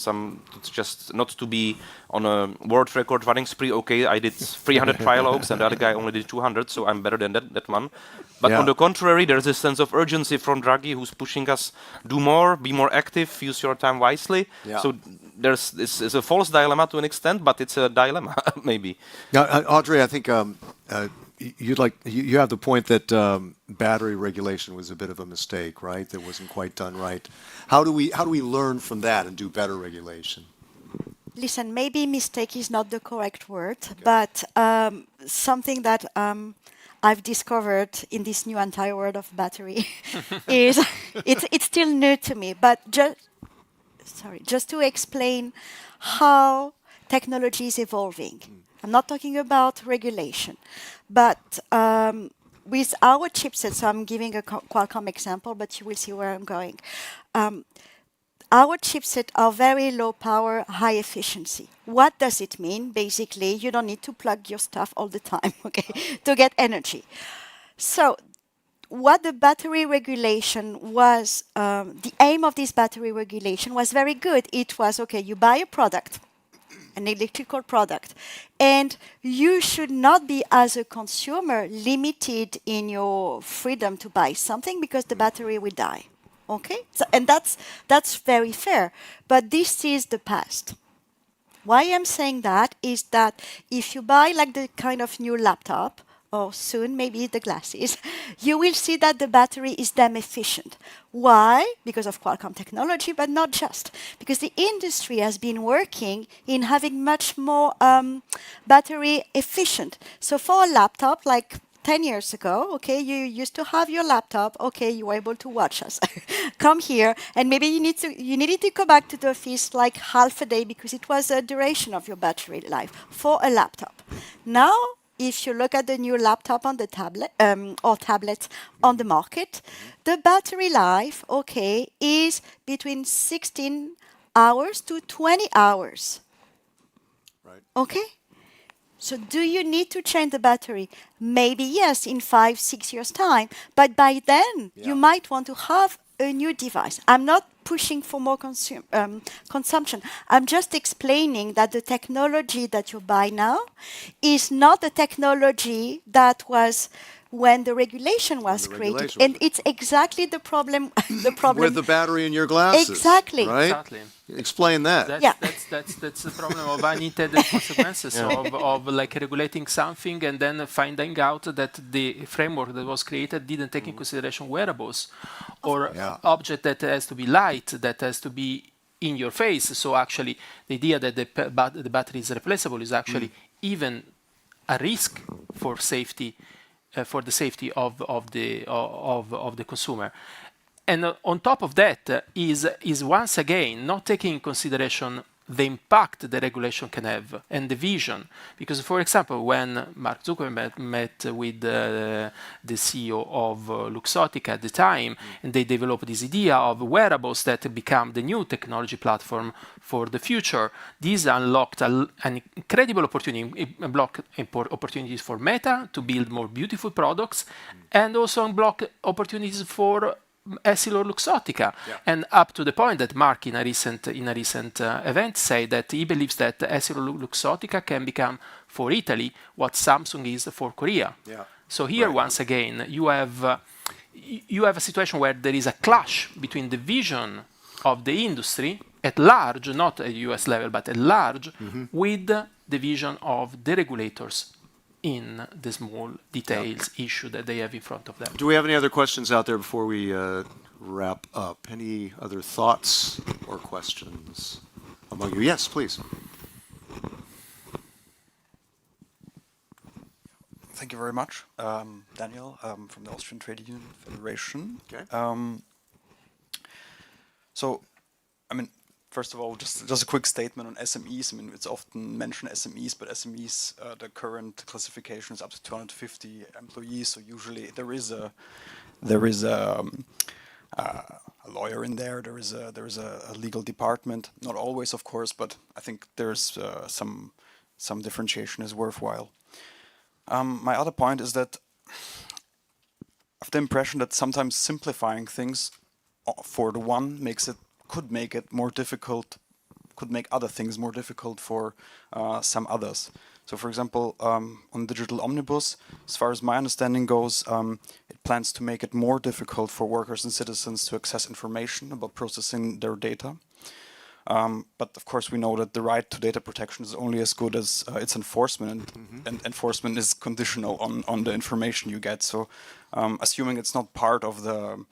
just not to be on a world record running spree. Okay, I did 300 trialogues and the other guy only did 200, so I'm better than that one. But on the contrary, there's a sense of urgency from Draghi, who's pushing us, do more, be more active, use your time wisely. So it's a false dilemma to an extent, but it's a dilemma, maybe. Now, Audrey, I think you have the point that battery regulation was a bit of a mistake, right? That wasn't quite done right. How do we learn from that and do better regulation? Listen, maybe mistake is not the correct word, but something that I've discovered in this new entire world of battery is it's still new to me, but just to explain how technology is evolving. I'm not talking about regulation, but with our chipset, so I'm giving a Qualcomm example, but you will see where I'm going. Our chipset are very low power, high efficiency. What does it mean? Basically, you don't need to plug your stuff all the time, okay, to get energy. So what the battery regulation was, the aim of this battery regulation was very good. It was, okay, you buy a product, an electrical product. And you should not be, as a consumer, limited in your freedom to buy something because the battery will die. Okay? So, and that's very fair. But this is the past. Why I'm saying that is that if you buy like the kind of new laptop, or soon maybe the glasses, you will see that the battery is damn efficient. Why? Because of Qualcomm technology, but not just. Because the industry has been working in having much more battery efficient. So for a laptop, like 10 years ago, okay, you used to have your laptop, okay, you were able to watch us. Come here, and maybe you needed to go back to the office like half a day because it was a duration of your battery life for a laptop. Now, if you look at the new laptop on the tablet or tablets on the market, the battery life, okay, is between 16 hours to 20 hours. Right. Okay? So do you need to change the battery? Maybe yes, in 5-6 years' time. But by then, you might want to have a new device. I'm not pushing for more consumption. I'm just explaining that the technology that you buy now is not the technology that was when the regulation was created. And it's exactly the problem. With the battery in your glasses. Exactly. Right? Exactly. Explain that. That's the problem of unintended consequences of like regulating something and then finding out that the framework that was created didn't take in consideration wearables or object that has to be light, that has to be in your face. So actually, the idea that the battery is replaceable is actually even a risk for safety, for the safety of the consumer. And on top of that is once again not taking in consideration the impact the regulation can have and the vision. Because, for example, when Mark Zuckerberg met with the CEO of Luxottica at the time, and they developed this idea of wearables that become the new technology platform for the future, this unlocked an incredible opportunity, opportunities for Meta to build more beautiful products, and also unlock opportunities for EssilorLuxottica, and up to the point that Mark in a recent event said that he believes that EssilorLuxottica can become for Italy what Samsung is for Korea. So here once again you have a situation where there is a clash between the vision of the industry at large, not at US level but at large, with the vision of the regulators in the small details issue that they have in front of them. Do we have any other questions out there before we wrap up? Any other thoughts or questions among you? Yes, please. Thank you very much. Daniel from the Austrian Trade Union Federation. Okay. So, I mean, first of all, just a quick statement on SMEs. I mean, it's often mentioned SMEs, but SMEs, the current classification is up to 250 employees. So usually there is a lawyer in there. There is a legal department. Not always, of course, but I think there's some differentiation is worthwhile. My other point is that I have the impression that sometimes simplifying things for the one could make it more difficult, could make other things more difficult for some others. So, for example, on Digital Omnibus, as far as my understanding goes, it plans to make it more difficult for workers and citizens to access information about processing their data. But of course, we know that the right to data protection is only as good as its enforcement, and enforcement is conditional on the information you get. So, assuming it's not part of the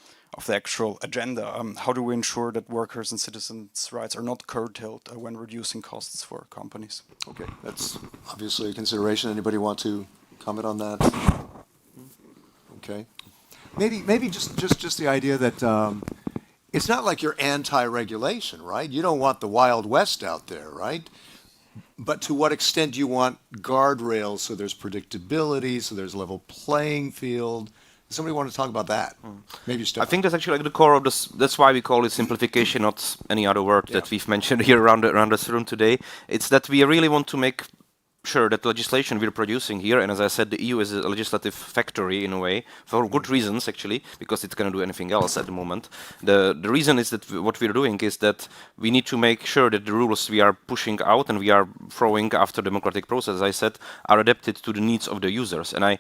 actual agenda, how do we ensure that workers and citizens' rights are not curtailed when reducing costs for companies? Okay, that's obviously a consideration. Anybody want to comment on that? Okay, maybe just the idea that it's not like you're anti-regulation, right? You don't want the Wild West out there, right? But to what extent do you want guardrails so there's predictability, so there's a level playing field? Somebody want to talk about that? Maybe Stefan. I think that's actually like the core of this. That's why we call it simplification, not any other word that we've mentioned here around this room today. It's that we really want to make sure that legislation we're producing here, and as I said, the EU is a legislative factory in a way, for good reasons actually, because it cannot do anything else at the moment. The reason is that what we're doing is that we need to make sure that the rules we are pushing out and we are throwing after democratic process, as I said, are adapted to the needs of the users. And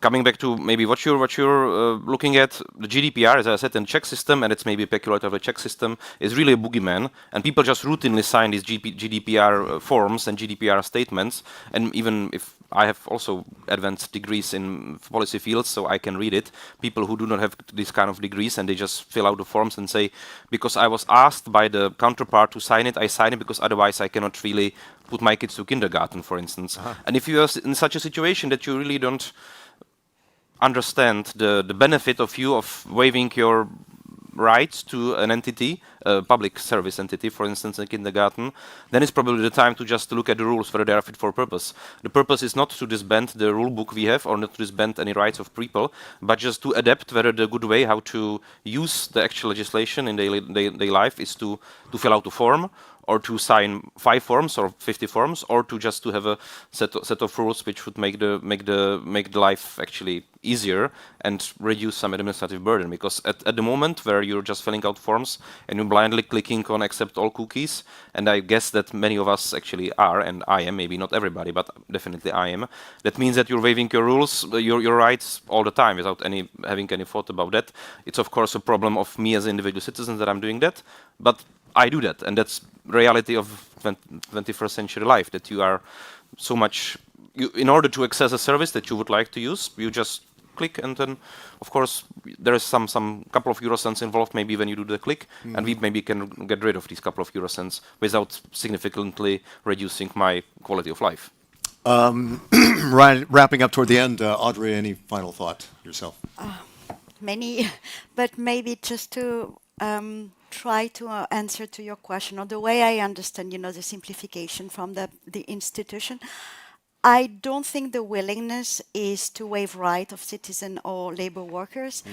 coming back to maybe what you're looking at, the GDPR, as I said, in the Czech system, and it's maybe peculiar of the Czech system, is really a boogeyman, and people just routinely sign these GDPR forms and GDPR statements. And even if I have also advanced degrees in policy fields, so I can read it, people who do not have these kind of degrees and they just fill out the forms and say, because I was asked by the counterpart to sign it, I sign it because otherwise I cannot really put my kids to kindergarten, for instance. And if you are in such a situation that you really don't understand the benefit of waiving your rights to an entity, a public service entity, for instance, a kindergarten, then it's probably the time to just look at the rules whether they are fit for purpose. The purpose is not to disband the rule book we have or not to disband any rights of people, but just to adapt whether the good way how to use the actual legislation in daily life is to fill out a form, or to sign 5 forms or 50 forms, or to just to have a set of rules which would make the life actually easier and reduce some administrative burden. Because at the moment where you're just filling out forms and you're blindly clicking on accept all cookies, and I guess that many of us actually are, and I am, maybe not everybody, but definitely I am, that means that you're waiving your rules, your rights all the time without having any thought about that. It's of course a problem of me as an individual citizen that I'm doing that, but I do that, and that's reality of 21st century life, that you are so much, in order to access a service that you would like to use, you just click, and then of course there is some couple of euro cents involved maybe when you do the click, and we maybe can get rid of these couple of euro cents without significantly reducing my quality of life. Right, wrapping up toward the end, Audrey, any final thought yourself? Many, but maybe just to try to answer to your question, or the way I understand, the simplification from the institution. I don't think the willingness is to waive right of citizen or labor workers.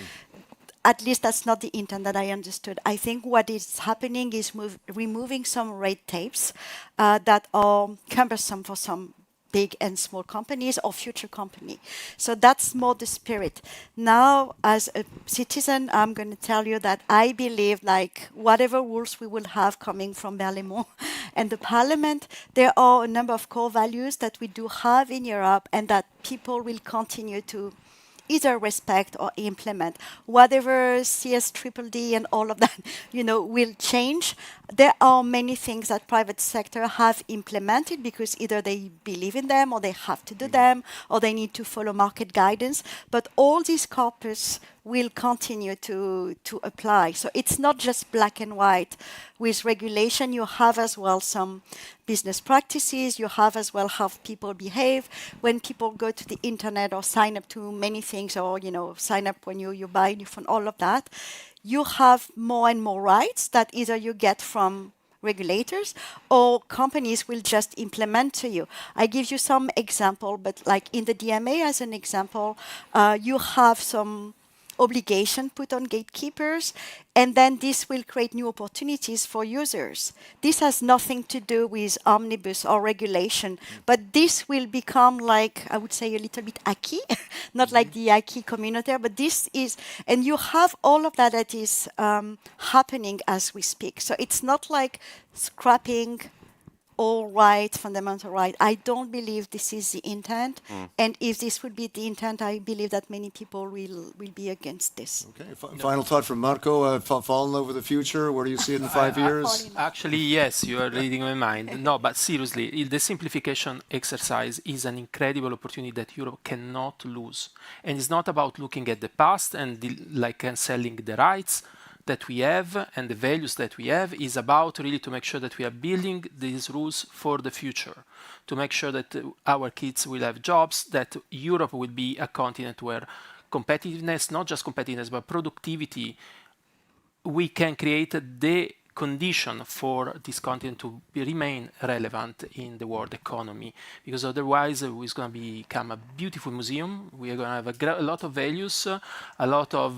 At least that's not the intent that I understood. I think what is happening is removing some red tapes that are cumbersome for some big and small companies or future company. So that's more the spirit. Now, as a citizen, I'm going to tell you that I believe, like, whatever rules we will have coming from Berlaymont and the Parliament, there are a number of core values that we do have in Europe and that people will continue to either respect or implement. Whatever CSDDD and all of that, will change. There are many things that private sector have implemented because either they believe in them or they have to do them or they need to follow market guidance. But all these corpus will continue to apply. So it's not just black and white. With regulation, you have as well some business practices. You have as well how people behave. When people go to the internet or sign up to many things, or sign up when you buy a new phone, all of that, you have more and more rights that either you get from regulators or companies will just implement to you. I give you some example, but like in the DMA as an example, you have some obligation put on gatekeepers, and then this will create new opportunities for users. This has nothing to do with omnibus or regulation, but this will become like, I would say, a little bit acquis, not like the acquis communautaire, but this is, and you have all of that is happening as we speak. So it's not like scrapping all right, fundamental right. I don't believe this is the intent. And if this would be the intent, I believe that many people will be against this. Okay, final thought from Marco. Fall in love with the future. Where do you see it in 5 years? Actually, yes, you are reading my mind. No, but seriously, the simplification exercise is an incredible opportunity that Europe cannot lose. And it's not about looking at the past and selling the rights that we have and the values that we have. Is about really to make sure that we are building these rules for the future, to make sure that our kids will have jobs, that Europe will be a continent where competitiveness, not just competitiveness, but productivity, we can create the condition for this continent to remain relevant in the world economy, because otherwise it's going to become a beautiful museum. We are going to have a lot of values, a lot of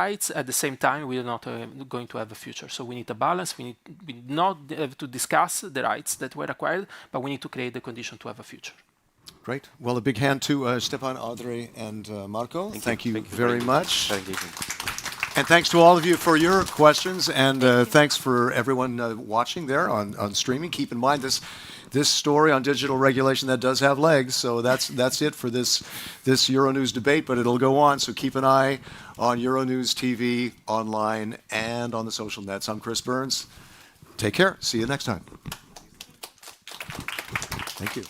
rights. At the same time, we are not going to have a future. So we need a balance. We not have to discuss the rights that were acquired, but we need to create the condition to have a future. Great. Well, a big hand to Stefan, Audrey, and Marco. Thank you very much. Thank you. And thanks to all of you for your questions, and thanks for everyone watching there on streaming. Keep in mind this story on digital regulation, that does have legs, so that's it for this Euronews debate, but it'll go on, so keep an eye on Euronews TV, online, and on the social nets. I'm Chris Burns. Take care. See you next time. Thank you.